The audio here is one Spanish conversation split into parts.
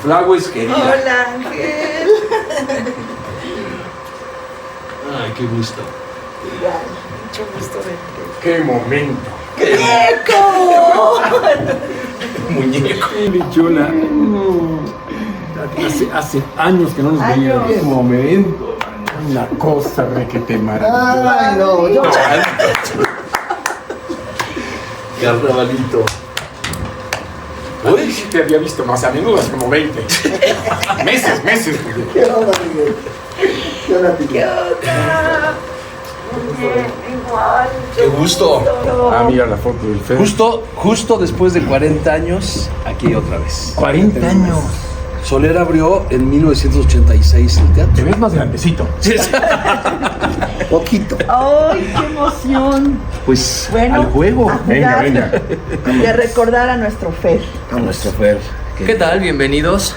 Flowers, querida. Hola, Ángel. Ay, qué gusto. Igual, mucho gusto verte. ¡Qué momento! ¡Muñeco! Muñeco. ¡Qué chula! Hace años que no nos veíamos. ¡Qué momento! Una cosa de que te maravillosa. Ay, no, yo. Carnavalito. Uy, sí te había visto más a menudo, hace como 20. meses. ¿Qué onda, Miguel? ¿Qué onda, ¿Qué Miguel? onda? Bien, igual. ¡Qué gusto! Ah, mira la foto del Fer. Justo después de 40 años, aquí otra vez. 40 años. Soler abrió en 1986 el Te teatro. ves más grandecito. Poquito. ¡Ay, qué emoción! Pues Bueno, al juego. a Venga, jugar, venga. de recordar a nuestro Fer. A nuestro Fer. ¿Qué tal? Bienvenidos.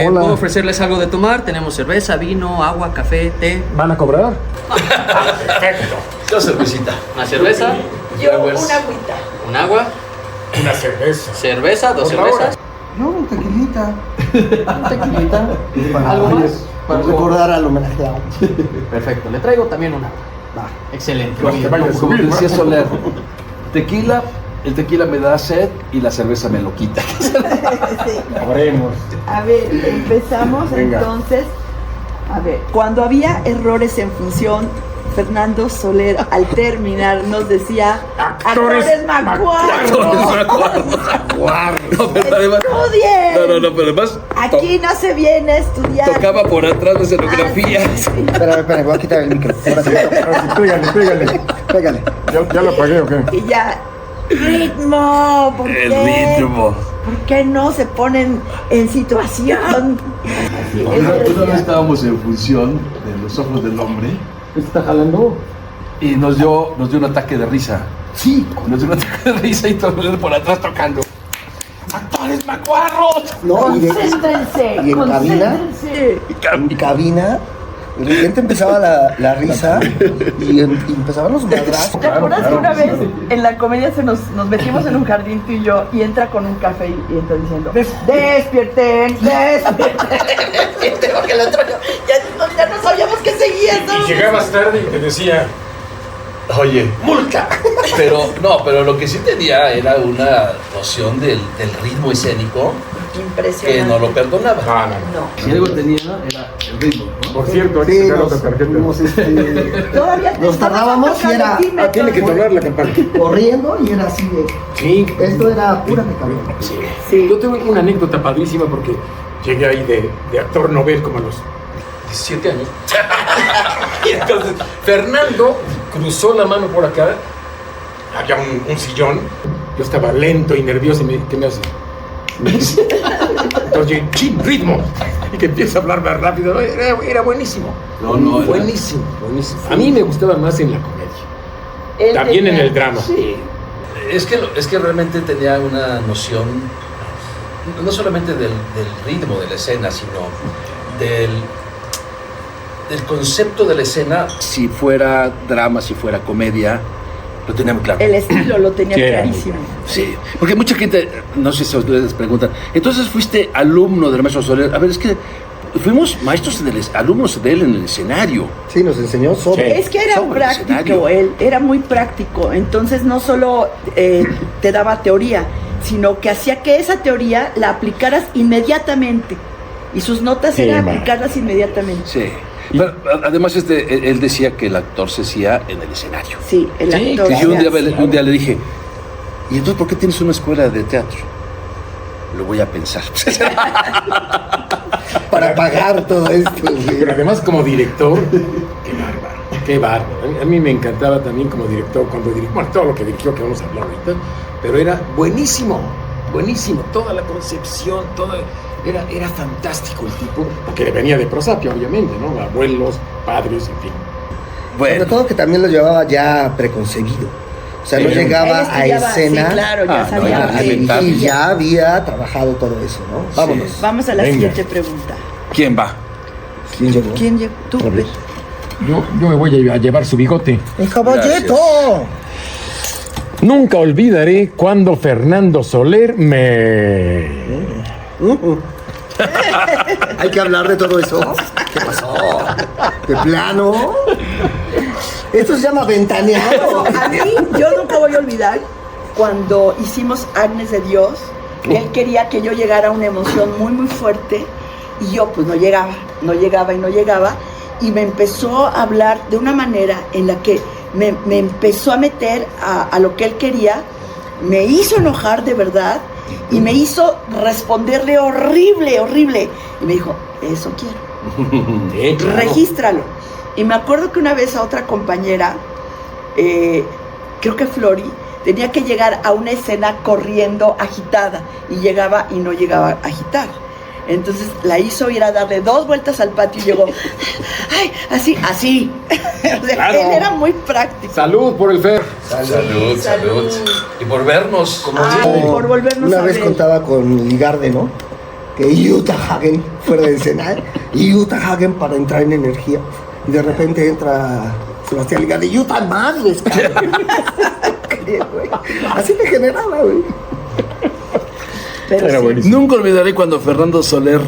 Hola. ¿Puedo ofrecerles algo de tomar? Tenemos cerveza, vino, agua, café, té. ¿Van a cobrar? Perfecto. Yo cervecita. Una cerveza, Yo, Flowers. una agüita. un agua, Una cerveza. cerveza, dos Otra cervezas. No, un tequilita. Un tequilita. ¿Algo más? Para recordar al homenajeado. Perfecto, le traigo también una. Va. Excelente. Pues te vayas a Como subir, decía ¿no? Soler, tequila, el tequila me da sed y la cerveza me lo quita. Sí. Sabremos. A ver, empezamos Venga. entonces. A ver, cuando había errores en función, Fernando Soler al terminar nos decía Actores macuarros. No, pero además, ¡Estudien! pero además Aquí no se viene a estudiar. tocaba por atrás de escenografía. Ah, sí. Espérame, voy a quitar el micro. Ahora sí. Ahora sí, pégale. Pégale. ¿Ya lo apagué o qué? Y ya. ¡Ritmo! ¿Por El qué? ritmo. ¿Por qué no se ponen en situación? Así, eso Una vez decía. estábamos en función de Los Ojos del Hombre ¿Está jalando? y nos dio un ataque de risa. Sí. Nos dio un ataque de risa y todo el por atrás tocando. ¡Actores macuarros! No, y Concéntrense. ¿Y en cabina? concéntrense. en cabina, de repente empezaba la risa y empezaban los madrazos. ¿Te acuerdas que una vez en la comedia nos metimos en un jardín tú y yo y entra con un café y entra diciendo despierten, porque el otro ya no sabíamos qué seguía. Y llegabas tarde y te decía, Oye, multa. Pero lo que sí tenía era una noción del ritmo escénico Impresionante. que no lo perdonaba. No. Si algo tenía era el ritmo, ¿no? Por cierto, hay que Sí, sacar nos, otra tarjeta. Todavía Nos tardábamos y era- Tiene que tocar la campana. corriendo y era así de. Sí. Esto era pura mecánica. Sí. Yo tengo una anécdota padrísima porque llegué ahí de actor novel como a los 17 años. Y entonces Fernando cruzó la mano por acá, había un sillón, yo estaba lento y nervioso y ¿qué me hace? Entonces yo, ¡chin, ritmo! Y que empieza a hablar más rápido, era buenísimo. No, era- buenísimo. A mí me gustaba más en la comedia, también en el drama. Sí. Es que realmente tenía una noción, no solamente del ritmo de la escena, sino del concepto de la escena. Si fuera drama, si fuera comedia, lo tenía muy claro. El estilo lo tenía Sí, clarísimo. Sí, porque mucha gente, no sé si ustedes preguntan, entonces fuiste alumno del maestro Soler. A ver, es que fuimos maestros alumnos de él en el escenario. Sí, nos enseñó sobre. Sí. Es que era Sobre el práctico, escenario. él era muy práctico, entonces no solo te daba teoría, sino que hacía que esa teoría la aplicaras inmediatamente y sus notas Sí, eran ma. aplicarlas inmediatamente. Sí. Pero, además, él decía que el actor se hacía en el escenario. Sí, el Sí, actor. Y yo se un día le dije, ¿y entonces por qué tienes una escuela de teatro? Lo voy a pensar. Para pagar todo esto. güey. Pero además como director, qué bárbaro. A mí me encantaba también como director, cuando dirigió, bueno, todo lo que dirigió que vamos a hablar ahorita, pero era buenísimo, toda la concepción, era fantástico el tipo, porque venía de prosapia, obviamente, ¿no? Abuelos, padres, en fin. Sobre Bueno, todo que también lo llevaba ya preconcebido. O sea, no Sí. llegaba Él a estudiaba, escena sí, claro, ya Ah, no, sabía. ya, que- elemental. y ya había trabajado todo eso, ¿no? Vámonos. Vamos a la Venga. siguiente pregunta. ¿quién va? ¿Quién llegó? ¿Quién llegó? Tú, A ver. Fer. Yo me voy a llevar su bigote. ¡El caballito! Nunca olvidaré cuando Fernando Soler me... Hay que hablar de todo eso. ¿Qué pasó? ¿De plano? Esto se llama ventaneado. A mí, yo nunca voy a olvidar cuando hicimos Agnes de Dios, que él quería que yo llegara a una emoción muy, muy fuerte, y yo pues no llegaba, y me empezó a hablar de una manera en la que me empezó a meter a lo que él quería, me hizo enojar de verdad, y me hizo responderle horrible, y me dijo, eso quiero, Claro. regístralo. Y me acuerdo que una vez a otra compañera, creo que Flori, tenía que llegar a una escena corriendo agitada, y llegaba y no llegaba a agitar. Entonces la hizo ir a darle 2 vueltas al patio y llegó, ay, así. O sea, Claro. él era muy práctico. Salud por el Fer. Salud. Y por vernos. Ay, por volvernos Una a vez ver. contaba con Ligarde, ¿no? Que Utah Hagen, fuera de escena, Utah Hagen para entrar en energía. Y de repente entra Sebastián Ligarde, Utah madres, cabrón. Así me generaba, güey. Pero Era sí. buenísimo. Nunca olvidaré cuando Fernando Soler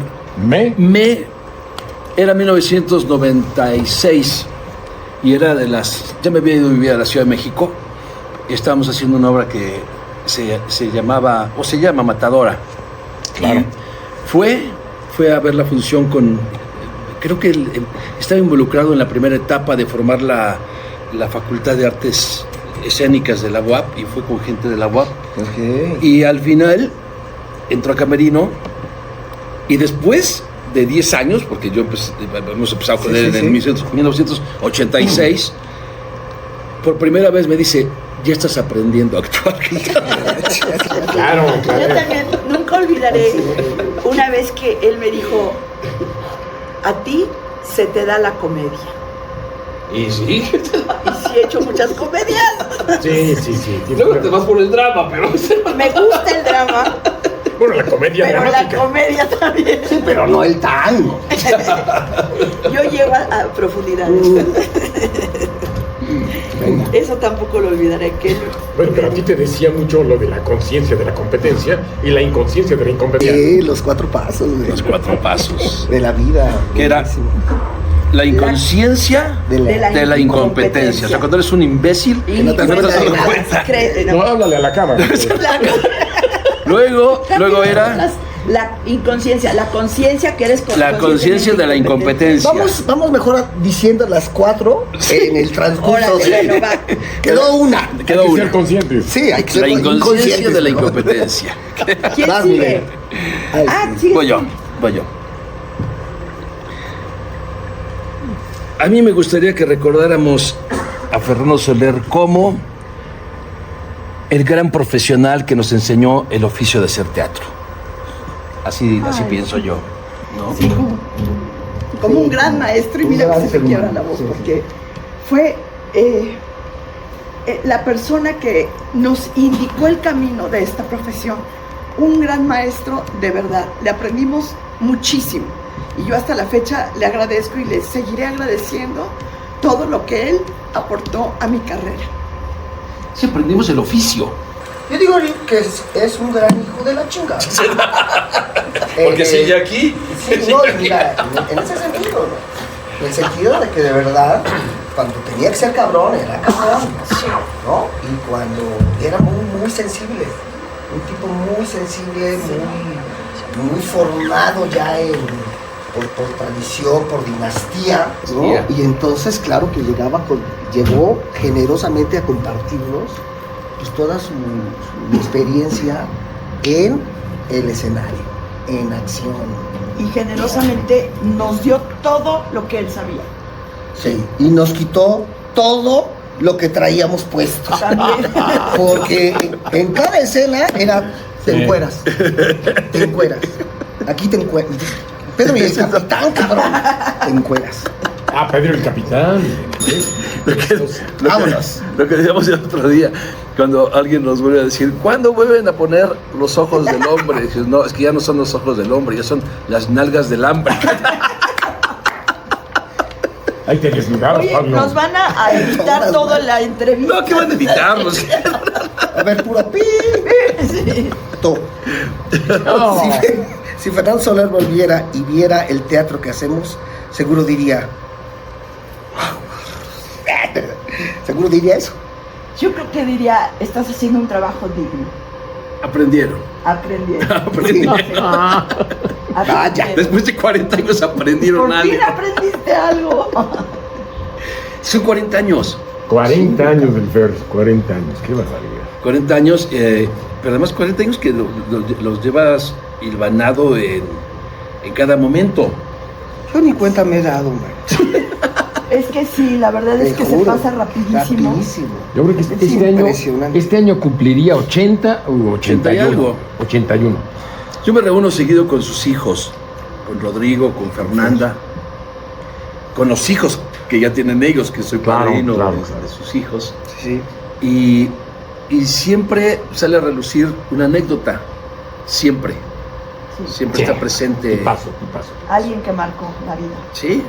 era 1996 y era ya me había ido a vivir a la Ciudad de México y estábamos haciendo una obra que se llama Matadora. Claro. Y fue a ver la función creo que estaba involucrado en la primera etapa de formar la Facultad de Artes Escénicas de la UAP, y fue con gente de la UAP. Ok. Y al final entró a camerino, y después de 10 años, porque hemos empezado con él en 1986, por primera vez me dice, ya estás aprendiendo a actuar. Claro. Yo también nunca olvidaré una vez que él me dijo, a ti se te da la comedia. Y sí, Y sí he hecho muchas comedias. Sí. y luego te vas por el drama, pero... Me gusta el drama, Bueno, la comedia pero la dramática. comedia también. Pero no el tango. Yo llego a profundidades. Eso tampoco lo olvidaré. Bueno, pero a ti te decía mucho lo de la conciencia de la competencia y la inconsciencia de la incompetencia. Sí, los 4 pasos, güey. Los 4 pasos. De la vida. Que era buenísimo. La inconsciencia De de la incompetencia. O sea, cuando eres un imbécil, no te das cuenta. No, háblale a la cámara. Luego era la inconsciencia, la conciencia que eres la conciencia de la incompetencia. Vamos mejor diciendo las 4 en el transcurso. Órale, bueno, va. Quedó una. Quedó Hay que ser una. conscientes. Sí, hay que ser La inconsciencia inconscientes, de la ¿no? incompetencia. ¿Quién Vas, sigue? Miguel. Ay, Sigue. Voy yo. A mí me gustaría que recordáramos a Fernando Soler como el gran profesional que nos enseñó el oficio de hacer teatro. Así pienso yo, ¿no? Sí, como un gran maestro, y Un mira gran que se ser me quiebra humano, la voz, sí. porque fue la persona que nos indicó el camino de esta profesión. Un gran maestro, de verdad. Le aprendimos muchísimo. Y yo hasta la fecha le agradezco y le seguiré agradeciendo todo lo que él aportó a mi carrera. Sí, aprendimos el oficio. Yo digo que es un gran hijo de la chingada. Porque sigue aquí. Sí, no, mira, en ese sentido, ¿no? En el sentido de que de verdad, cuando tenía que ser cabrón, era cabrón, ¿no? Y cuando era muy sensible, un tipo muy sensible, muy formado ya por tradición, por dinastía, ¿no? Sí. Y entonces, claro que llegó generosamente a compartirnos pues, toda su experiencia en el escenario, en acción. Y generosamente nos dio todo lo que él sabía. Sí, y nos quitó todo lo que traíamos puesto. También. Porque en cada escena era te encueras. Aquí te encueras. Pedro y el capitán, cabrón. Te encueras. Ah, Pedro el capitán. Vámonos. Lo que decíamos el otro día, cuando alguien nos vuelve a decir, ¿cuándo vuelven a poner los ojos del hombre? Y dices, no, es que ya no son los ojos del hombre, ya son las nalgas del hambre. Ahí te desnudabas, Oye, Pablo. nos van a editar toda la entrevista. No, ¿qué van a editarlos? A ver, puro pi. Sí. Todo. No. Si Fernando Soler volviera y viera el teatro que hacemos, seguro diría... Seguro diría eso. Yo creo que diría, estás haciendo un trabajo digno. Aprendieron. Aprendieron. Ya. Después de 40 años aprendieron Por algo. fin aprendiste algo. Son 40 años. 40 años del Fer, 40 años, qué barbaridad. 40 años, pero además 40 años que los llevas hilvanado en cada momento. Yo ni cuenta me he dado, man. Es que sí, la verdad es Te que juro, se pasa rapidísimo. rapidísimo. Yo creo que Es este año cumpliría 80 u 80 y 81. algo. 81. Yo me reúno seguido con sus hijos, con Rodrigo, con Fernanda, con los hijos que ya tienen ellos, que soy padrino Claro. de sus hijos. Sí. Y siempre sale a relucir una anécdota, siempre. Sí. Siempre está presente. Tipazo. Alguien que marcó la vida. Sí,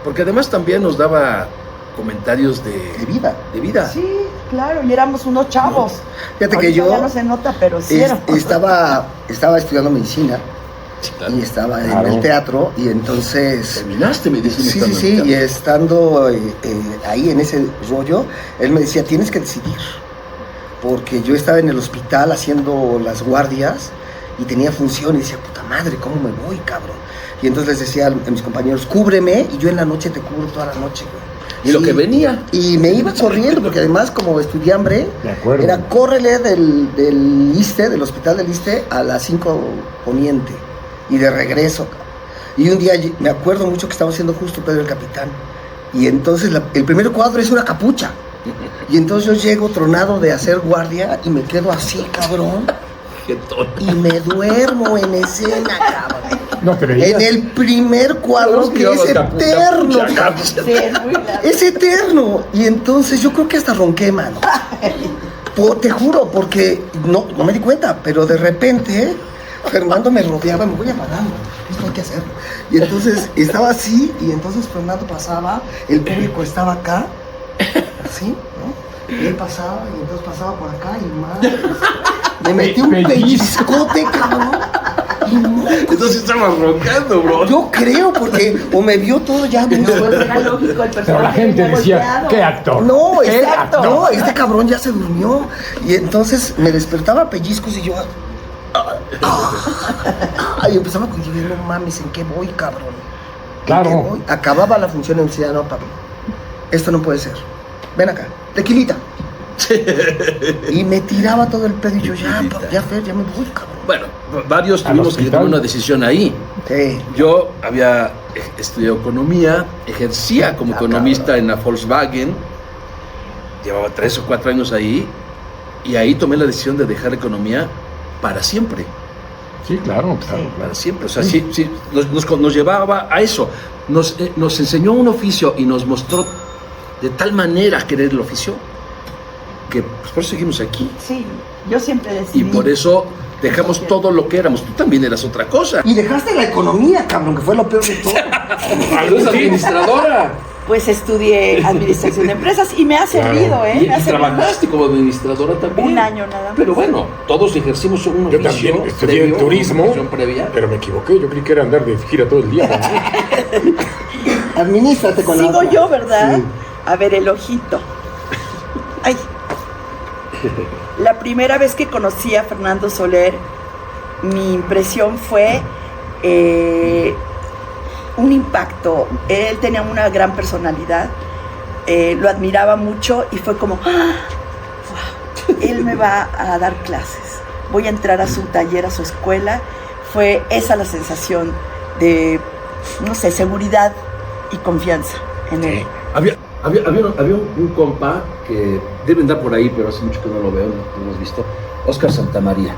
porque además también nos daba comentarios De vida. de vida. Sí, claro, y éramos unos chavos. Fíjate que Ahorita yo ya no se nota, pero sí éramos. estaba estudiando medicina Sí, claro. y estaba Claro. en el teatro y entonces... Terminaste medicina. Sí, estando sí, en el y teatro. estando ahí en ese rollo, él me decía, tienes que decidir, porque yo estaba en el hospital haciendo las guardias y tenía función y decía, puta madre, ¿cómo me voy, cabrón? Y entonces les decía a mis compañeros, cúbreme y yo en la noche te cubro toda la noche, güey. Y lo que venía. Y me iba corriendo, porque además como estudié hambre, De acuerdo. era córrele del ISSSTE, del hospital del ISSSTE, a las 5 Poniente, y de regreso, cabrón. Y un día me acuerdo mucho que estaba haciendo justo Pedro el Capitán, y entonces el primer cuadro es una capucha, y entonces yo llego tronado de hacer guardia, y me quedo así, cabrón, Qué tonto. y me duermo en escena, cabrón. No te veías. En el primer cuadro, Todos que llevamos es eterno, capucha, cabrón. Sí, es muy largo. Es eterno. Y entonces yo creo que hasta ronqué, mano. Te juro, porque no me di cuenta, pero de repente Fernando me rodeaba, me voy apagando, esto hay que hacerlo. Y entonces estaba así, y entonces Fernando pasaba, el público estaba acá, así, ¿no? Y él pasaba, y entonces pasaba por acá, y más. Me metí un pellizcote, cabrón. Y madre, Entonces estabas roncando, bro. yo creo, porque o me vio todo ya muy Pues fuerte. era lógico, el personaje Pero la gente venía decía, golpeado. ¿qué actor? No, ¿Qué exacto. actor? No, este cabrón ya se durmió. Y entonces me despertaba a pellizcos y yo. Y empezaba con yo, no mames, ¿en qué voy, cabrón? ¿En Claro. qué voy? Acababa la función y me decía, no, papi, esto no puede ser. Ven acá, tequilita. Y me tiraba todo el pedo y yo, ya, Fer, ya me voy, cabrón. Bueno, varios Al tuvimos que hospital. tomar una decisión ahí. Sí. Yo había estudiado economía, ejercía como economista en la Volkswagen, llevaba 3 o 4 años ahí, y ahí tomé la decisión de dejar economía para siempre, Sí, claro. para siempre. O sea, sí, nos llevaba a eso, nos enseñó un oficio y nos mostró de tal manera querer el oficio, que pues, por eso seguimos aquí. Sí, yo siempre decidí. Y por eso dejamos todo lo que éramos. Tú también eras otra cosa. Y dejaste la economía, cabrón, que fue lo peor de todo. Eres administradora. Pues estudié administración de empresas y me ha servido, Y, me ha servido. trabajaste como administradora también. Un año nada más. Pero bueno, todos ejercimos un Yo oficio también estudié previo, turismo, una profesión previa. pero me equivoqué. Yo creí que era andar de gira todo el día. Administrate con la Sigo otra. yo, ¿verdad? Sí. A ver, el ojito. Ay. La primera vez que conocí a Fernando Soler, mi impresión fue un impacto. Él tenía una gran personalidad, lo admiraba mucho y fue como, ¡ah! ¡Wow! Él me va a dar clases. Voy a entrar a su taller, a su escuela. Fue esa la sensación de, no sé, seguridad y confianza en él. Había un compa que debe andar por ahí, pero hace mucho que no lo veo, no lo hemos visto. Óscar Santamaría.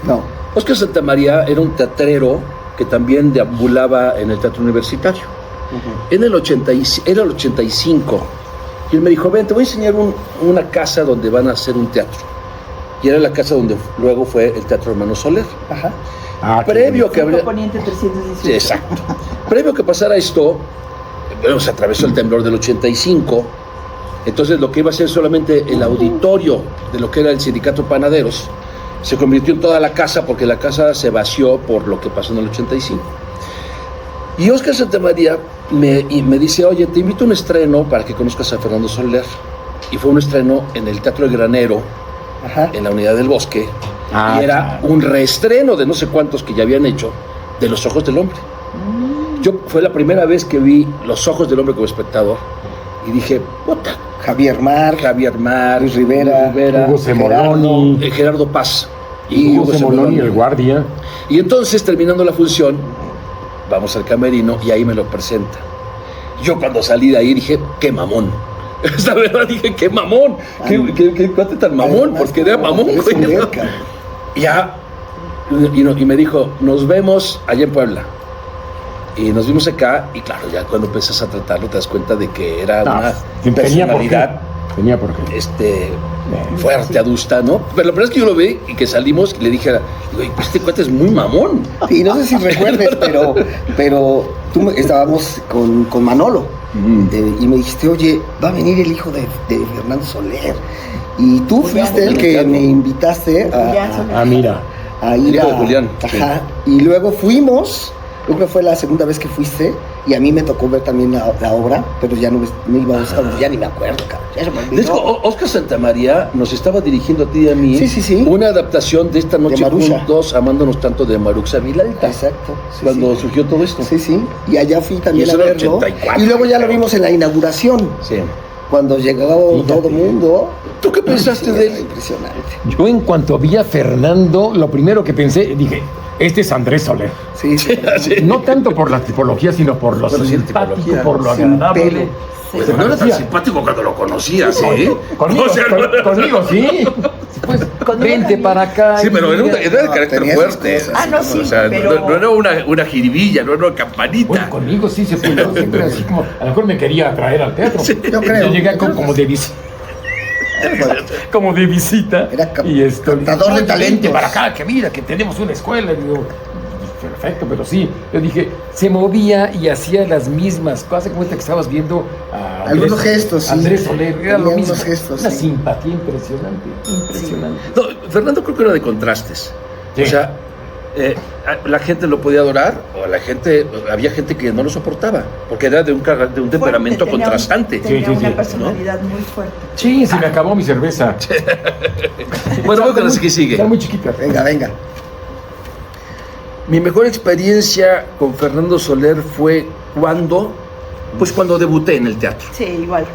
No. Óscar Santamaría era un teatrero que también deambulaba en el teatro universitario. En el 85. Y él me dijo, ven, te voy a enseñar una casa donde van a hacer un teatro. Y era la casa donde luego fue el Teatro Hermano Soler. Ajá. Previo que habría... Poniente 318. Sí, exacto. Previo que pasara esto, bueno, se atravesó el temblor del 85. Entonces lo que iba a ser solamente el auditorio de lo que era el Sindicato Panaderos se convirtió en toda la casa porque la casa se vació por lo que pasó en el 85. Y Óscar Santamaría me dice, oye, te invito a un estreno para que conozcas a Fernando Soler. Y fue un estreno en el Teatro del Granero, Ajá. en la Unidad del Bosque, y era un reestreno de no sé cuántos que ya habían hecho de Los Ojos del Hombre. Fue la primera vez que vi Los Ojos del Hombre como espectador y dije, puta, Javier Mar, Luis Rivera, Hugo Semoloni, Gerardo Paz y Hugo Semoloni, el guardia. Y entonces, terminando la función, vamos al camerino y ahí me lo presenta. Yo cuando salí de ahí dije, qué mamón. Esta verdad dije, qué mamón, qué cuate tan mamón, porque era mamón. Ya, y me dijo, nos vemos allá en Puebla. Y nos vimos acá, y claro, ya cuando empiezas a tratarlo te das cuenta de que era una personalidad Tenía por qué. Fuerte, adusta, ¿no? Pero la verdad es que yo lo vi y que salimos y le dije, digo, este cuate es muy mamón. Y no sé si recuerdes, pero estábamos con Manolo y me dijiste, oye, va a venir el hijo de Fernando Soler. Y tú fuiste el que me invitaste a ir hijo de Julián. Ajá. Y luego fuimos. Creo que fue la segunda vez que fuiste y a mí me tocó ver también la obra, pero ya no íbamos a... Ya ni me acuerdo, cabrón. Ya se me olvidó. Óscar Santamaría nos estaba dirigiendo a ti y a mí una adaptación de Esta Noche Juntos, Amándonos Tanto, de Maruxa Vilalta. Exacto. Cuando surgió todo esto. Sí. Y allá fui también a verlo. 84, y luego ya lo vimos en la inauguración. Sí. Cuando llegó todo el mundo. ¿Tú qué pensaste de él? Impresionante. Yo en cuanto vi a Fernando, lo primero que pensé, dije, este es Andrés Soler. Sí. No tanto por la tipología, sino por lo simpático, por lo agradable. Pues no era tan simpático cuando lo conocías, ¿eh? Conmigo sí. Pues, vente para acá. Sí, pero era de carácter fuerte. Sí, o sea, pero... no era una jiribilla, no era una campanita. Bueno, conmigo sí se fue. Siempre así como, a lo mejor me quería traer al teatro. Sí, yo creo. Yo llegué como de visita. Como de visita. Era y captador de talento. Para acá, que mira, que tenemos una escuela. Y digo, perfecto, pero sí. Yo dije, se movía y hacía las mismas cosas. Como que estabas viendo a algunos gestos, sí. Andrés Soler, era lo mismo. Gestos, una simpatía impresionante. No, Fernando creo que era de contrastes. Sí. O sea, la gente lo podía adorar, o había gente que no lo soportaba, porque era de un temperamento contrastante. Tenía una personalidad muy fuerte. Sí, se me acabó mi cerveza. Bueno, voy con la que sigue. Está muy chiquita. Venga. Mi mejor experiencia con Fernando Soler fue cuando debuté en el teatro. Sí, igual.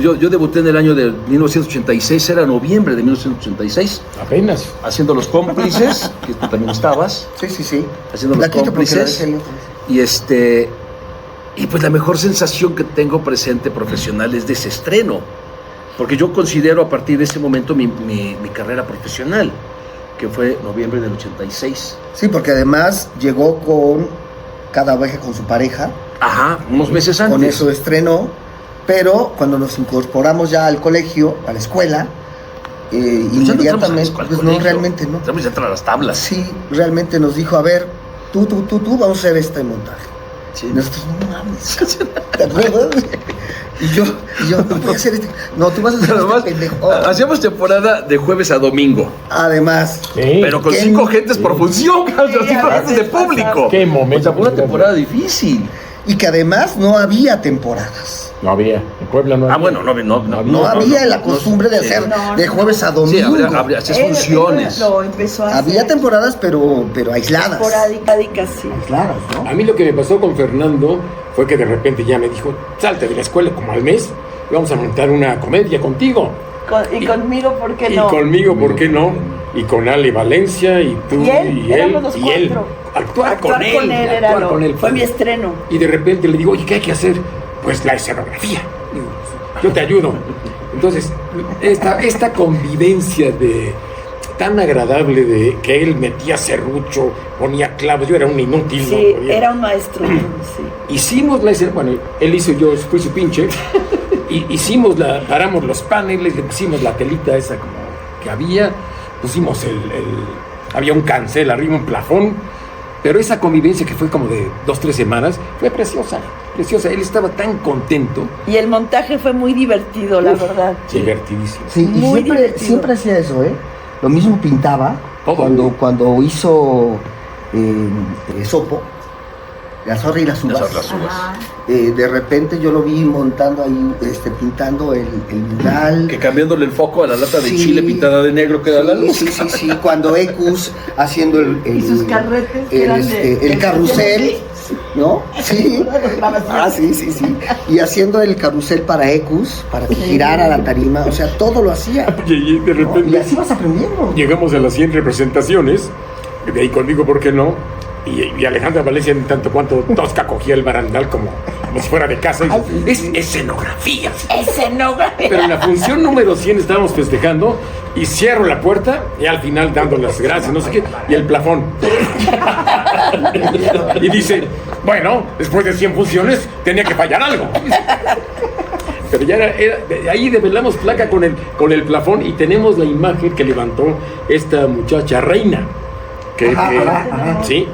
Yo debuté en el año de 1986, era noviembre de 1986. Apenas. Haciendo Los Cómplices, que tú también estabas. Sí. Haciendo Los Cómplices. Y pues la mejor sensación que tengo presente profesional es de ese estreno. Porque yo considero a partir de ese momento mi carrera profesional, que fue noviembre del 86. Sí, porque además llegó con Cada Viaje con su pareja. Ajá, unos meses antes. Con eso estrenó. Pero cuando nos incorporamos ya al colegio, a la escuela, inmediatamente, pues no, realmente no. Estamos ya tras las tablas. Sí, realmente nos dijo, a ver, tú, vamos a hacer este montaje. Sí. Nosotros, no mames, ¿te acuerdas? Y yo, no voy a hacer este. No, tú vas a hacer este pendejo. Hacíamos temporada de jueves a domingo. Además. Sí. Pero con 5 gentes por función, 5 gentes de público. Qué momento. O sea, fue una temporada difícil. Y que además no había temporadas. No había, en Puebla no había. Bueno, no había la costumbre de hacer de jueves a domingo. Sí, hacías funciones. Lo empezó a había hacer. temporadas, pero aisladas. Esporádicas, sí. Aisladas, ¿no? A mí lo que me pasó con Fernando fue que de repente ya me dijo, salte de la escuela como al mes, vamos a montar una comedia contigo. Y conmigo, ¿por qué no? Y conmigo, ¿por qué no? Y con Ale Valencia, y tú, y él, y él. Actuar con él. Fue mi estreno. Y de repente le digo, oye, ¿qué hay que hacer? Pues la escenografía. Yo te ayudo. Entonces, esta convivencia tan agradable de que él metía serrucho, ponía clavos, yo era un inútil. Sí, no era un maestro. Sí. Hicimos la escena, bueno, él hizo, yo fui su pinche, y paramos los paneles, le pusimos la telita esa como que había, pusimos había un cancel arriba, un plafón. Pero esa convivencia que fue como de 2-3 semanas fue preciosa. Él estaba tan contento. Y el montaje fue muy divertido, la verdad. Divertidísimo. Sí, y siempre hacía eso, ¿eh? Lo mismo pintaba, Todo. Cuando hizo Esopo, La zorra y las uvas. De repente yo lo vi montando ahí, pintando el mural. Que cambiándole el foco a la lata de Sí. chile pintada de negro queda la luz. Sí. Cuando Ecus haciendo Y sus carretes que eran el carrusel, ¿no? Sí. Sí. Y haciendo el carrusel para Ecus, para que girara la tarima, o sea, todo lo hacía. Y de ¿no? repente Y así vas aprendiendo. llegamos a las 100 representaciones, de ahí conmigo, ¿por qué no? Y Alejandra Valencia, en tanto cuanto tosca, cogía el barandal como si fuera de casa. Y, es escenografía. Pero en la función número 100 estábamos festejando y cierro la puerta y al final dando las gracias, no sé qué, y el plafón. Y dice, bueno, después de 100 funciones tenía que fallar algo. Pero ya ahí develamos placa con el plafón y tenemos la imagen que levantó esta muchacha Reina. Ajá. ¿Sí?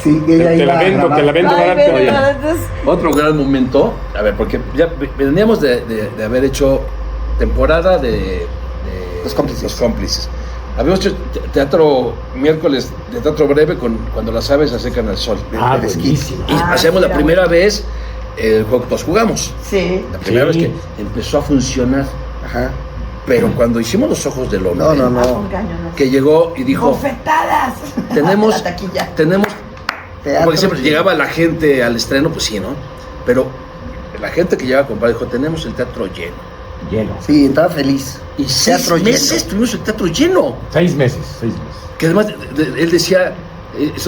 Sí, ella Te iba la a vendo, grabar. te la vendo Ay, barato. pero Oye. entonces, Otro gran momento, a ver, porque ya veníamos de haber hecho temporada de Los Cómplices. Los Cómplices. Habíamos hecho teatro miércoles de teatro breve con Las aves acercan al sol. Ah, Del esquí. buenísimo. Y hacemos la mira, primera vez el juego que todos jugamos. sí. La primera Sí. vez que empezó a funcionar. Ajá. Pero cuando hicimos Los ojos del hombre, No. Ah, fue un caño, ¿no? que llegó y dijo, ¡Bofetadas! tenemos, La taquilla. Teatro. porque siempre llegaba la gente al estreno, pues sí, ¿no? Pero la gente que llegaba a comprar dijo, tenemos el teatro lleno. Lleno. Sí, estaba feliz. Y Teatro 6 meses tuvimos el teatro lleno. 6 meses. Que además él decía,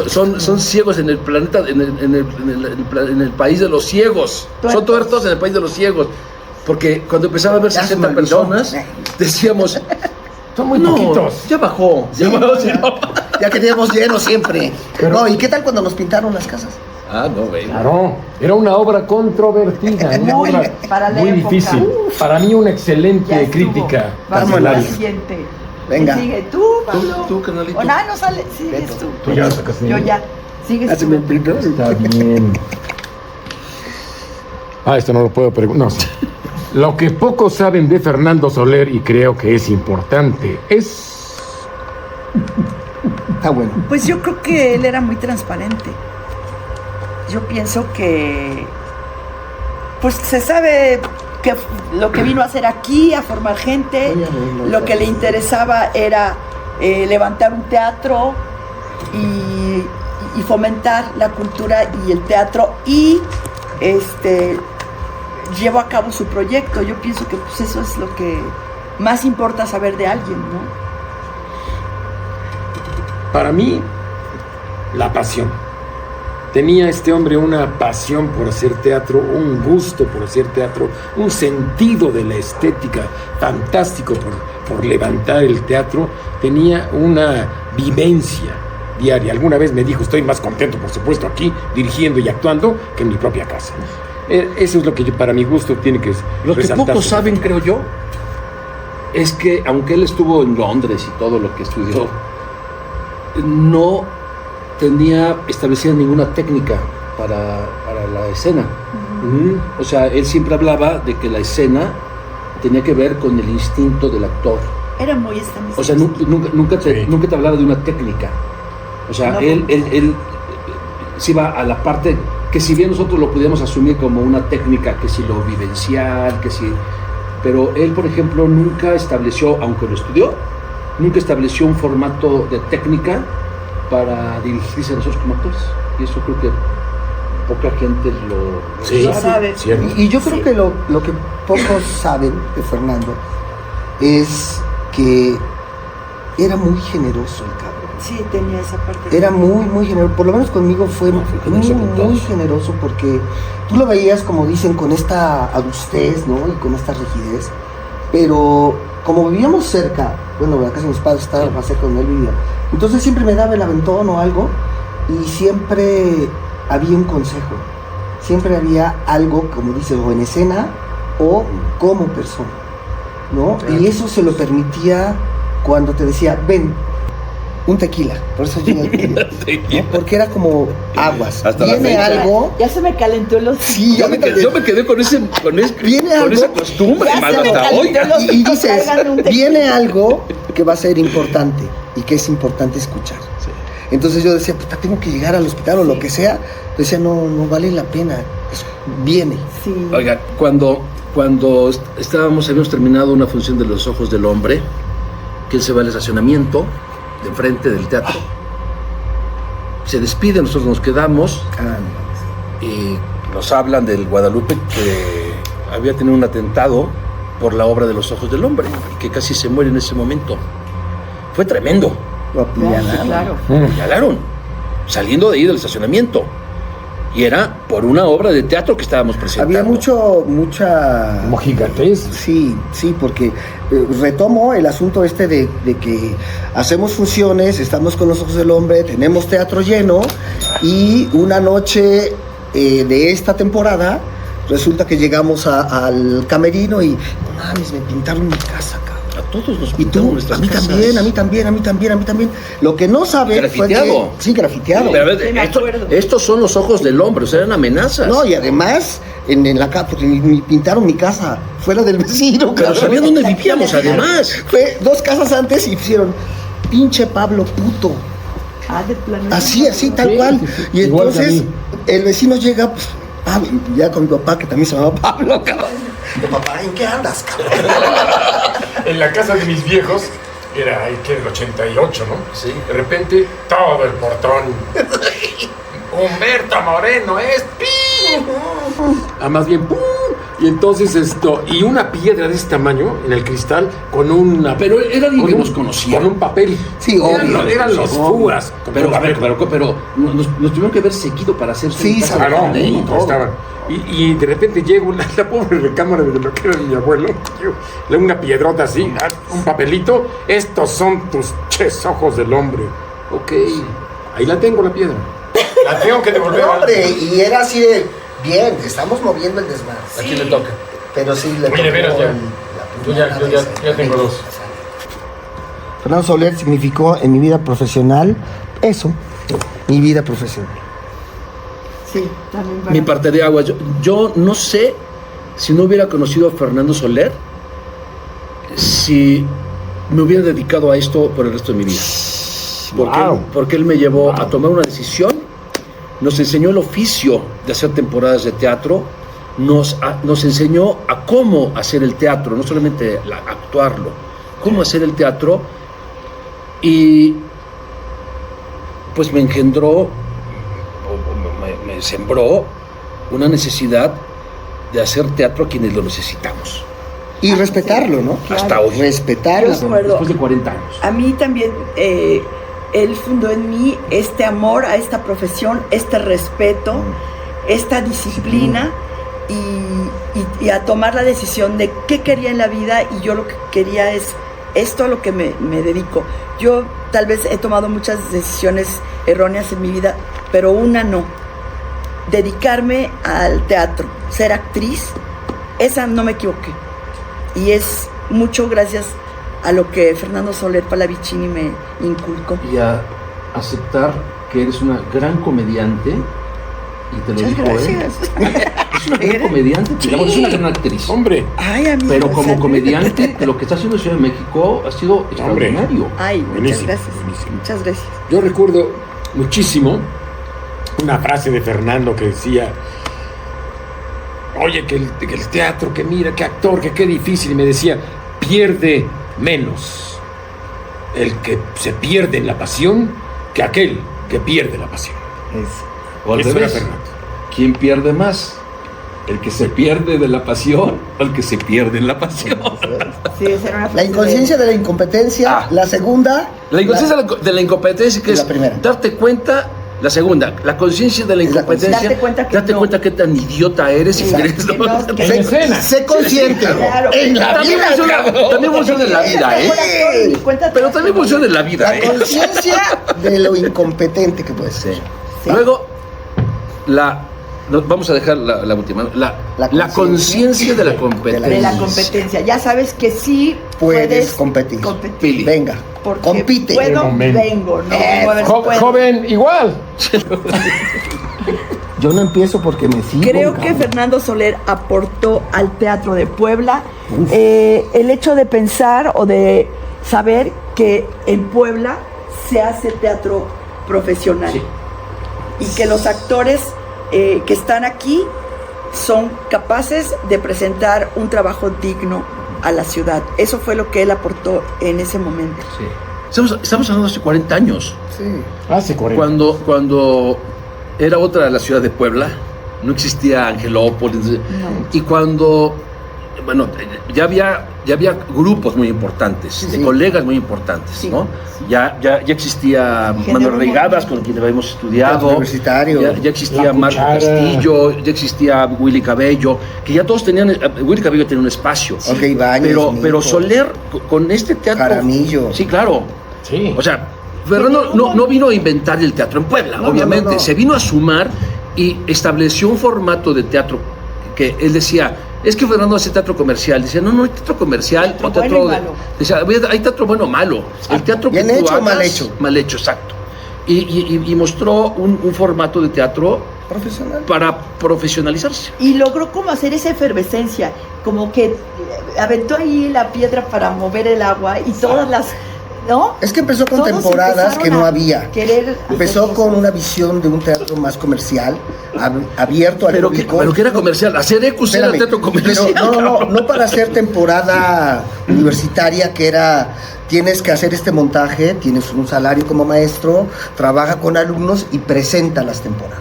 son ciegos en el planeta, en el país de los ciegos. Son tuertos en el país de los ciegos. Porque cuando empezaba a ver Ya se 60 me olvidó. personas, decíamos, Son muy no, poquitos. ya bajó. Sí, ya que teníamos lleno siempre. Pero- No, ¿y qué tal cuando nos pintaron las casas? Ah, no, güey. Claro, era una obra controvertida, una Muy, obra para la muy época. difícil. Para mí una excelente Ya estuvo. crítica Vamos a la parcelaria. siguiente. Venga. Sigue tú, Pablo. Tú, carnalito. O no sale. Sigues tú. Tú ya sacaste. Yo ya. Sigues Hazme el tú. primero. Está bien. Esto no lo puedo preguntar. No. Lo que pocos saben de Fernando Soler, y creo que es importante, es... Está bueno. Pues yo creo que él era muy transparente. Yo pienso que pues se sabe que lo que vino a hacer aquí, a formar gente, lo que le interesaba era levantar un teatro y fomentar la cultura y el teatro y llevó a cabo su proyecto. Yo pienso que pues eso es lo que más importa saber de alguien, ¿no? Para mí, la pasión. Tenía este hombre una pasión por hacer teatro, un gusto por hacer teatro, un sentido de la estética fantástico por levantar el teatro. Tenía una vivencia diaria. Alguna vez me dijo, estoy más contento, por supuesto, aquí, dirigiendo y actuando, que en mi propia casa. Eso es lo que para mi gusto tiene que Lo que resaltarse. pocos saben, creo yo, es que aunque él estuvo en Londres y todo lo que estudió, no tenía establecida ninguna técnica para la escena. O sea, él siempre hablaba de que la escena tenía que ver con el instinto del actor. Era muy establecida. O sea, nunca Sí. te hablaba de una técnica. O sea, No. él se iba a la parte que si bien nosotros lo podíamos asumir como una técnica, que si lo vivencial, que si... Pero él, por ejemplo, nunca estableció, aunque lo estudió, nunca estableció un formato de técnica para dirigirse a nosotros como actores. Y eso creo que poca gente lo Sí, Lo sabe. cierto. Y yo creo que lo que pocos saben de Fernando es que era muy generoso el cabrón. Sí, tenía esa parte. Era muy generoso, por lo menos conmigo fue No, fue generoso con muy todos. generoso porque tú lo veías, como dicen, con esta adustez, ¿no? Y con esta rigidez, pero como vivíamos cerca, bueno, la casa de mis padres estaba más cerca donde él vivía, entonces siempre me daba el aventón o algo y siempre había un consejo, siempre había algo, como dices, o en escena o como persona, ¿no? Y eso se lo permitía cuando te decía, ven, un tequila, por eso llega el tequila, ¿no? Porque era como aguas, Hasta la viene fecha. algo, Ya se me calentó los... sí, Yo me quedé con esa Viene algo- costumbre, Ya mano, se me hasta calentó hoy. los- y dices, Traigan un tequila. viene algo que va a ser importante. y que es importante escuchar. Sí. Entonces yo decía, puta, tengo que llegar al hospital o lo que sea. Decía, no vale la pena, viene. Sí. Oiga, cuando habíamos terminado una función de Los Ojos del Hombre, que él se va al estacionamiento de enfrente del teatro, se despide, nosotros nos quedamos y nos hablan del Guadalupe que había tenido un atentado por la obra de Los Ojos del Hombre y que casi se muere en ese momento. Fue tremendo. Lo apuñalaron. Claro. Lo apuñalaron, saliendo de ahí del estacionamiento. Y era por una obra de teatro que estábamos presentando. Había mucha... Como gigantesco. Sí, porque retomo el asunto de que hacemos funciones, estamos con Los Ojos del Hombre, tenemos teatro lleno y una noche de esta temporada resulta que llegamos al camerino y, no mames, me pintaron mi casa, cabrón. A todos nos Y pintaron tú, nuestras a mí casas. también, a mí también. Lo que no saben fue que... Grafiteado. Sí, grafiteado. Pero a ver, Sí, me acuerdo. estos son Los Ojos del Hombre, o sea, eran amenazas. No, y además, en la casa, porque me pintaron mi casa, fuera del vecino. Pero cabrón. sabían dónde vivíamos, además. Fue 2 casas antes y pusieron, pinche Pablo puto. De plano. Así, tal Sí, cual. Y igual que a entonces, mí. el vecino llega, pues, ya con mi papá, que también se llama Pablo, cabrón. Papá, ¿en qué andas, cabrón? En la casa de mis viejos, era ahí que el 88, ¿no? Sí. De repente, todo el portón. Humberto Moreno es ¡pim! Más bien ¡pum! Y entonces y una piedra de ese tamaño en el cristal con una... Pero era alguien con que un- nos conocía. Con un papel. Sí, eran, obvio. eran los fugas. Pero, a ver, pero nos tuvieron que ver seguido para hacer su Sí, casa claro, grande y ahí todo. estaban. Y de repente llego la pobre recámara de lo que era mi abuelo, una piedrota así, un papelito, estos son tus ojos del hombre. Ok, ahí la tengo la piedra. La tengo que devolver. No, hombre, y era así de, bien, estamos moviendo el desmadre. ¿A quién le toca? Pero sí, le Oye, de veras, tocó ya. la Yo ya puñalada tengo esa. 2. Fernando Soler significó en mi vida profesional eso, mi vida profesional. Sí, también para Mi parte de agua. Yo no sé si no hubiera conocido a Fernando Soler, si me hubiera dedicado a esto por el resto de mi vida. Porque él me llevó a tomar una decisión, nos enseñó el oficio de hacer temporadas de teatro, nos enseñó a cómo hacer el teatro, no solamente actuarlo, cómo hacer el teatro, y pues me engendró, me sembró una necesidad de hacer teatro a quienes lo necesitamos. Y respetarlo, ¿no? Claro. Hasta hoy. Respetarlo. Yo recuerdo. Después de 40 años. A mí también, él fundó en mí este amor a esta profesión, este respeto, esta disciplina y a tomar la decisión de qué quería en la vida, y yo lo que quería es esto a lo que me dedico. Yo tal vez he tomado muchas decisiones erróneas en mi vida, pero una no. Dedicarme al teatro, ser actriz, esa no me equivoqué. Y es mucho gracias a lo que Fernando Soler Pallavicini me inculcó. Y a aceptar que eres una gran comediante, y te lo Muchas dijo gracias. Es una gran comediante, digamos, es una gran actriz. Hombre, Ay, amigo. Pero como salud. comediante, lo que está haciendo en Ciudad de México ha sido extraordinario. Ay, muchas Buenísimo, gracias. buenísimo. Muchas gracias. yo recuerdo muchísimo una frase de Fernando que decía, oye, que el teatro, que mira, que actor, que qué difícil. Y me decía, pierde menos el que se pierde en la pasión que aquel que pierde la pasión. O al Eso era revés, Fernando. ¿quién pierde más? ¿El que se pierde de la pasión o el que se pierde en la pasión? Sí, esa era una La frase inconsciencia de la incompetencia, la segunda... La inconsciencia de la incompetencia, que La es primera. darte cuenta. La segunda, la conciencia de la Es la incompetencia. Date cuenta que no. qué tan idiota eres. Exacto. Ingrid, Que no, que- En escena. Sé consciente. Claro. En la También vida, funciona, cabrón. también funciona en la vida, ¿eh? Pero también funciona en la vida, La ¿eh? conciencia de lo incompetente que puede ser. Sí. Luego, vamos a dejar la última. La conciencia de la competencia. de la competencia. Ya sabes que sí Puedes competir. Pili. Venga, Porque compite. puedo, momento. vengo. No vengo a ver si puedo. Joven, igual. Yo no empiezo porque me sigo. Creo que Fernando Soler aportó al Teatro de Puebla el hecho de pensar o de saber que en Puebla se hace teatro profesional. Sí. Y que los actores que están aquí son capaces de presentar un trabajo digno a la ciudad. Eso fue lo que él aportó en ese momento. Sí. Estamos hablando de hace 40 años. Sí. Hace 40. Cuando era otra la ciudad de Puebla, no existía Angelópolis. No. Y cuando, bueno, ya había grupos muy importantes, Sí, de sí. colegas muy importantes, Sí, ¿no? sí. Ya existía Generó Manuel un Reigadas, con movimiento. quien habíamos estudiado. Universitario. Ya existía La Marco Cuchara. Castillo, ya existía Willy Cabello, que ya todos tenían, Willy Cabello tenía un espacio. Ok, Ibáñez, Pero Nico. Soler, con este teatro... Jaramillo. Sí, claro. Sí. O sea, Fernando no vino a inventar el teatro en Puebla, No, obviamente. no. Se vino a sumar y estableció un formato de teatro que él decía, es que Fernando hace teatro comercial. Decía, no hay teatro comercial Teatro o teatro... bueno y malo. Decía, hay teatro bueno o malo. El teatro Bien que tú hecho o hagas, mal hecho. Mal hecho, exacto. Y mostró un formato de teatro Profesional. para profesionalizarse. Y logró como hacer esa efervescencia, como que aventó ahí la piedra para mover el agua y todas las, ¿no? Es que empezó con Todos temporadas que empezaron no a había. querer Empezó hacer con cosas. una visión de un teatro más comercial, abierto al Pero que público. era comercial. Hacer Ecus era Espérame, teatro comercial. pero no para hacer temporada universitaria, que era, tienes que hacer este montaje, tienes un salario como maestro, trabaja con alumnos y presenta las temporadas,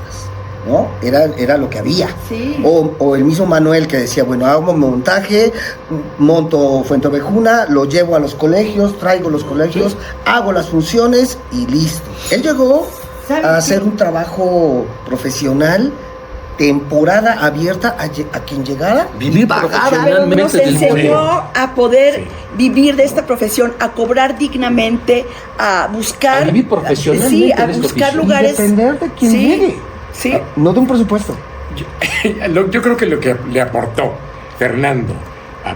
¿no? Era lo que había. Sí. O el mismo Manuel que decía, bueno, hago un montaje, monto Fuenteovejuna, lo llevo a los colegios, traigo los colegios, hago las funciones y listo. Él llegó ¿Sabes a qué? hacer un trabajo profesional, temporada abierta a quien llegara. Vivir pagada. profesionalmente Nos del enseñó a poder Sí. vivir de esta profesión, a cobrar dignamente, a buscar... A vivir profesionalmente Sí, a de este buscar oficio. lugares... Depender de quien Sí, llegue. sí. No de un presupuesto. Yo creo que lo que le aportó Fernando,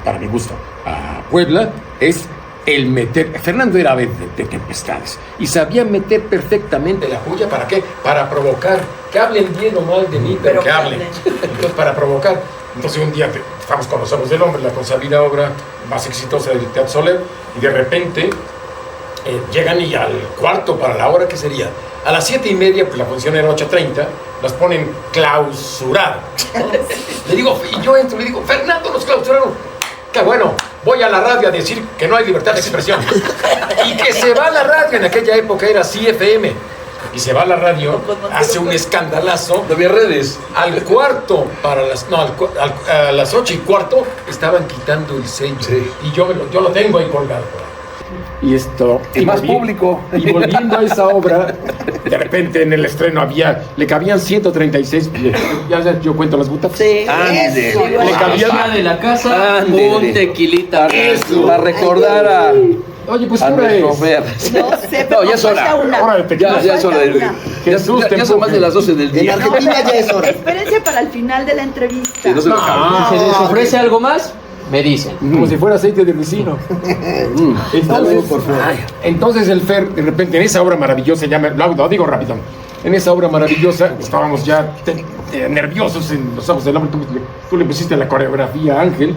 para mi gusto, a Puebla es el meter. Fernando era de tempestades y sabía meter perfectamente la puya. ¿Para qué? Para provocar. Que hablen bien o mal de mí, pero que hablen. Entonces, para provocar. Entonces, un día estamos con Los Ojos del Hombre, la consabida obra más exitosa del Teatro Soler, y de repente llegan y al cuarto para la hora que sería. A las 7:30, pues la función era 8:30, las ponen clausurada. Le digo, y yo entro y le digo, Fernando, nos clausuraron. Que bueno, voy a la radio a decir que no hay libertad de expresión. Y que se va a la radio, en aquella época era CFM. Y se va a la radio, hace un escandalazo. No había redes. Al cuarto, a las 8:15, estaban quitando el sello. Sí. Y yo lo tengo ahí colgado. Y esto. Y más público. Y volviendo a esa obra, de repente en el estreno le cabían 136. Ya yo cuento las butacas. Sí, Ándele. eso, igual. Le cabía- Fuera de la casa, Ándele. un tequilita. Para recordar a Oye, pues Andrés ¿qué hora es? Robert. No sé, pero No, ya es hora. falta una. Hora de tequila. Ya es hora de... Falta una. Jesús, te Ya son más empuje. de las 12 del En día. Argentina ya es hora. Espérense para el final de la entrevista. Sí, no se lo acaben. Si se les ofrece algo más, me dicen. Como si fuera aceite de ricino. Entonces, entonces el Fer, de repente, en esa obra maravillosa, lo digo rápido, en esa obra maravillosa estábamos ya nerviosos en Los Ojos del Hombre. Tú le pusiste la coreografía a Ángel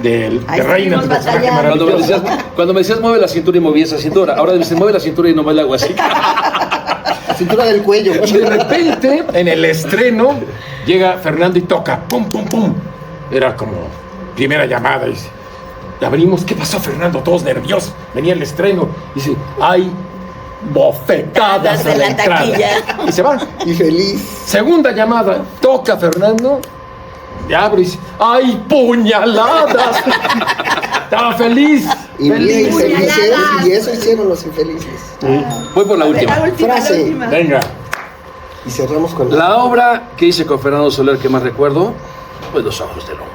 de Ahí Reina, tu estuvimos personaje batallando. maravilloso. Cuando me decías mueve la cintura y movía esa cintura, ahora me dices mueve la cintura y no mueve el agua así. La cintura del cuello. Y de repente, en el estreno, llega Fernando y toca, pum, pum, pum. Era como primera llamada. Dice, abrimos, ¿qué pasó, Fernando? Todos nerviosos. Venía el estreno. Dice, hay bofetadas De a la la entrada. taquilla. Y se van. Y feliz. Segunda llamada, toca Fernando. Y abre y dice, ¡ay, puñaladas! Estaba feliz. Y mira, Feliz. infelices. Puñaladas. Y eso hicieron los infelices. Voy por la última. La última, Frase. la última. Venga. Y cerramos con La obra que hice con Fernando Soler que más recuerdo, pues Los Ojos del Hombre.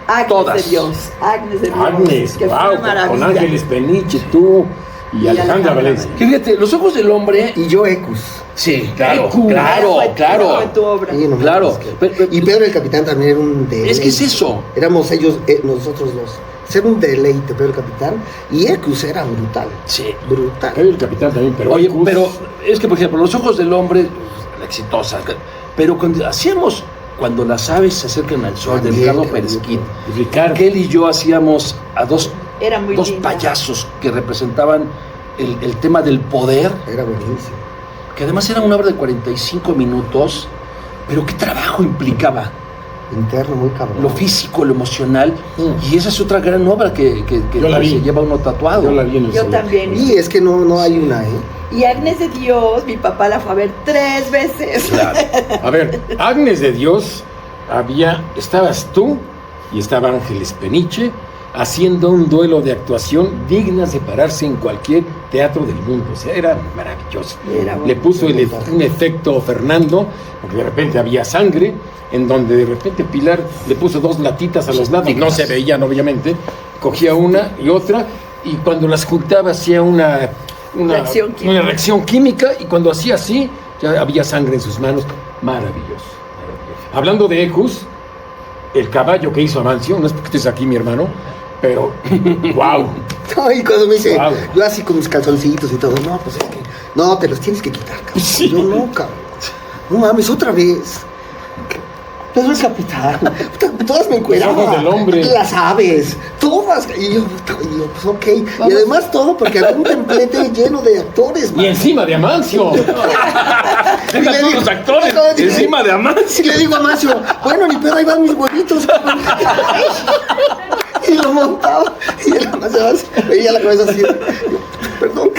Agnes Todas. de Dios. Agnes de Dios. Agnes, que fue wow, una maravilla. con Ángeles Peniche, tú y Alejandra Alejandra Valencia. Fíjate, Los Ojos del Hombre, Y yo, Ecus. sí, claro, Ecus. claro, Fue claro. tu obra. Sí, no me Claro. acuerdo, es que- Y Pedro el Capitán también era un deleite. Es que es eso. Éramos ellos, nosotros dos. Ser un deleite, Pedro el Capitán. Y Ecus era brutal. Sí. Brutal. Hay el capitán también, pero. Oye, Ecus- pero es que, por ejemplo, Los Ojos del Hombre, la exitosa, pero cuando hacíamos Cuando las aves se acercan al sol, de También, Ricardo Carlitos. Pérez-Quid, Ricardo. que él y yo hacíamos a dos Era muy linda. payasos que representaban el tema del poder, Era buenísimo. que además era una obra de 45 minutos, pero qué trabajo implicaba, Interno, muy cabrón. lo físico, lo emocional, y esa es otra gran obra que Yo la vi. se lleva uno tatuado. Yo la vi en el Yo Solar. también. Y es que no hay una, ¿eh? Y Agnes de Dios, mi papá la fue a ver 3 veces. Claro. A ver, Agnes de Dios, estabas tú y estaba Ángeles Peniche haciendo un duelo de actuación dignas de pararse en cualquier teatro del mundo. O sea, era maravilloso. Era bueno. Le puso un efecto Fernando, porque de repente había sangre, en donde de repente Pilar le puso 2 latitas a los lados, no se veían obviamente, cogía una y otra, y cuando las juntaba hacía una reacción química, y cuando hacía así, ya había sangre en sus manos. Maravilloso. Hablando de Ecus, el caballo que hizo Amancio, no es porque estés aquí, mi hermano, pero wow. Ay, cuando me dice, Wow. yo así con mis calzoncitos y todo, no, pues es que, no, te los tienes que quitar, cabrón. Sí. Yo no, cabrón. No mames, otra vez. Pedro el capitán. Todas me encueraban. Los ojos del hombre. Las aves. Todas. Y yo, pues ok. Y además todo porque había un templete lleno de actores, Y man. encima de Amancio. Y le Deja todos digo- los actores no, dije- encima de Amancio. Y le digo a Macio, bueno, ni pedo, ahí van mis huevitos. Y lo montaba. Y él nada más veía la cabeza así. Yo, perdón.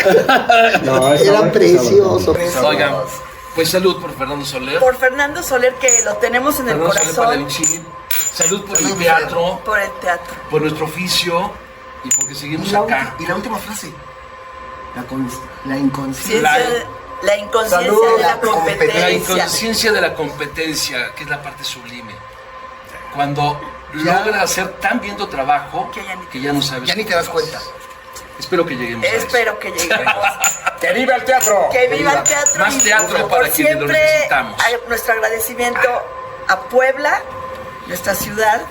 No, esa Era obra- precioso. Oigan, pues salud por Fernando Soler. Por Fernando Soler, que lo tenemos en el Fernando Soler corazón. Palenchín. Salud por el teatro, Por el teatro. por nuestro oficio y porque seguimos acá. Y la última frase. La inconsciencia. La inconsciencia Salud, de la la La competencia. inconsciencia de la competencia, que es la parte sublime. Cuando Ya. logras hacer tan bien tu trabajo que ya no sabes. Ya ni te das cuenta. Espero que lleguemos a eso. Espero que lleguemos. ¡Que viva el teatro! Que viva el teatro. Más y teatro por para quienes lo siempre, necesitamos. nuestro agradecimiento a Puebla, nuestra ciudad,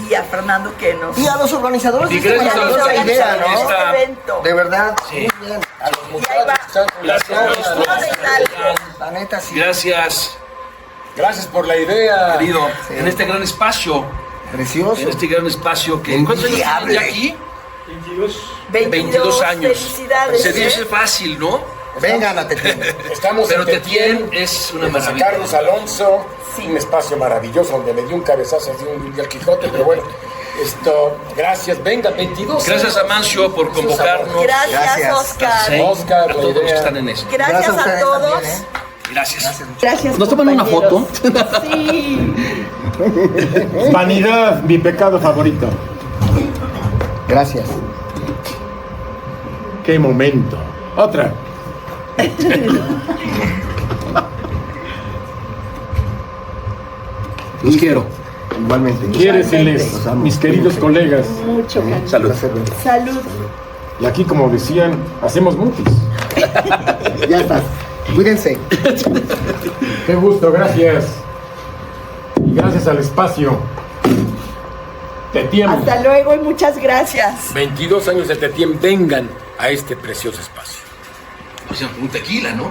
y a Fernando que nos... Y a los organizadores Y de este gracias a los maravillosa idea, organizadores ¿no? de esta- evento. De verdad, Sí. muy bien. A los Y ahí va. muchachos que están con Gracias, las maestro. No de Italia. La neta, sí. Gracias, Gracias por la idea. querido, en este gran espacio. Precioso. En este gran espacio que... ¿Cuántos años tienes de aquí? 22 años. Felicidades. Se dice fácil, ¿no? Vengan a Tetén. Estamos Pero en Tetien, Tetien es una en San maravilla. Carlos Alonso, un espacio maravilloso donde me dio un cabezazo de un del Quijote, pero bueno, gracias, venga, 22 Gracias a Mancio por convocarnos. Gracias, Gracias. Oscar. Sí, Oscar, a todos los que idea. están en eso. Gracias a ustedes todos. también, ¿eh? Gracias. Gracias. ¿Nos toman una compañeros. Sí. Vanidad, mi pecado favorito. Gracias. ¡Qué momento! Otra. Los quiero. Igualmente. Quiéreseles, Los amo. mis queridos colegas. Mucho cariño. Salud. Placer verlos. Salud. Y aquí, como decían, hacemos mutis. Ya estás. Cuídense. Qué gusto, gracias. Y gracias al espacio. Tetien. Hasta luego y muchas gracias. 22 años de Tetien, vengan a este precioso espacio. O sea, un tequila, ¿no?